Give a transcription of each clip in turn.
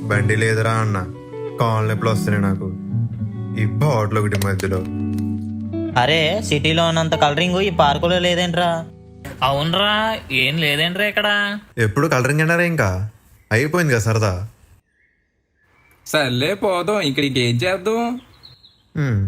బండి లేదురా అన్న, కాళ్ళ నొప్పులు వస్తున్నాయి నాకు. ఈ బాటిల్ ఒకటి మధ్యలో. అరే సిటీలో ఉన్నంత కలరింగ్ ఈ పార్కులో లేదేంట్రా? అవునరా, ఏం లేదేంట్రా ఇక్కడ. ఎప్పుడు కలరింగ్ అన్నారా? ఇంకా అయిపోయింది కదా సరదా. సర్లే పోదాం, ఇక్కడికి ఏం చేద్దాం. హ్మ్.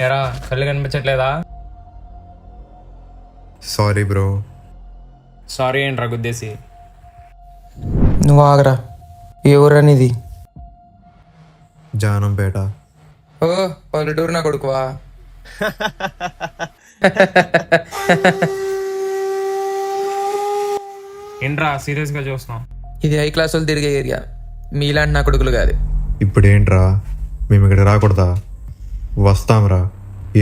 ఎరా కళ్ళు కనిపించట్లేదా? Sorry bro. సారీ ఏంట్రా గుద్దేసి? నువ్వు ఆగరా. ఏ ఊరనిది? జానంపేట. ఓ పల్లెటూరు నా కొడుకువా? ఏంట్రా సీరియస్గా చూస్తున్నాం? ఇది హై క్లాస్ వాళ్ళు తిరిగే ఏరియా, మీలాంటి నా కొడుకులు కాదు. ఇప్పుడేంట్రా, మేము ఇక్కడ రాకూడదా? వస్తాంరా,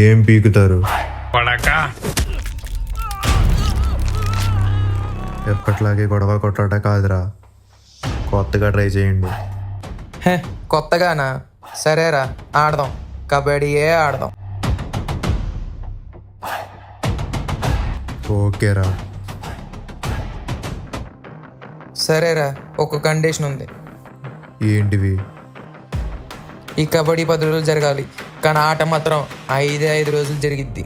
ఏం పీకుతారు? పడకా ఎప్పట్లాగే గొడవ కొట్టాట కాదురా, కొత్తగా ట్రై చేయండి. హే కొత్తగానా? సరేరా ఆడదాం, కబడ్డీయే ఆడదాం. ఓకేరా. సరేరా, ఒక కండిషన్ ఉంది. ఏంటివి? ఈ కబడ్డీ 10 రోజులు జరగాలి, కానీ ఆట మాత్రం 5 రోజులు జరిగిద్ది.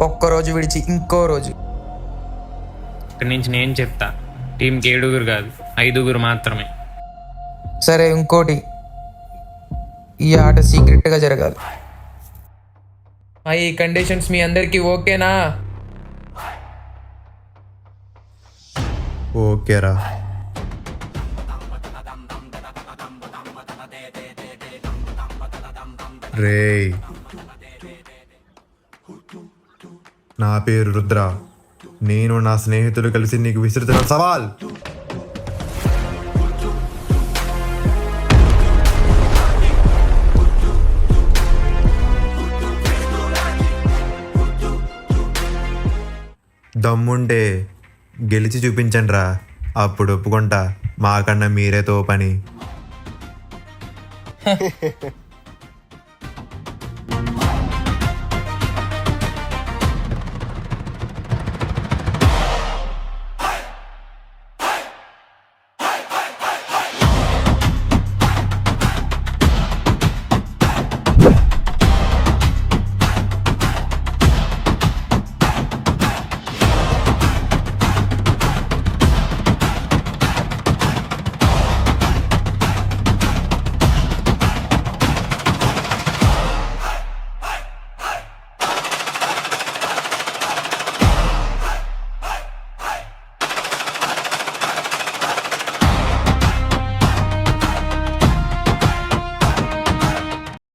ఒక్కరోజు విడిచి ఇంకో రోజు. ఇక్కడి నుంచి నేను చెప్తా, టీంకి 7 కాదు 5 మాత్రమే. సరే ఇంకోటి, ఈ ఆట సీక్రెట్గా జరగాలి. ఈ కండిషన్స్ మీ అందరికీ ఓకేనా? ఓకేరా. రేయ్, నా పేరు రుద్ర. నేను నా స్నేహితులు కలిసి నీకు విసురుతున్న సవాల్. దమ్ముంటే గెలిచి చూపించండి రా, అప్పుడు ఒప్పుకుంటా మాకన్నా మీరే తోపని.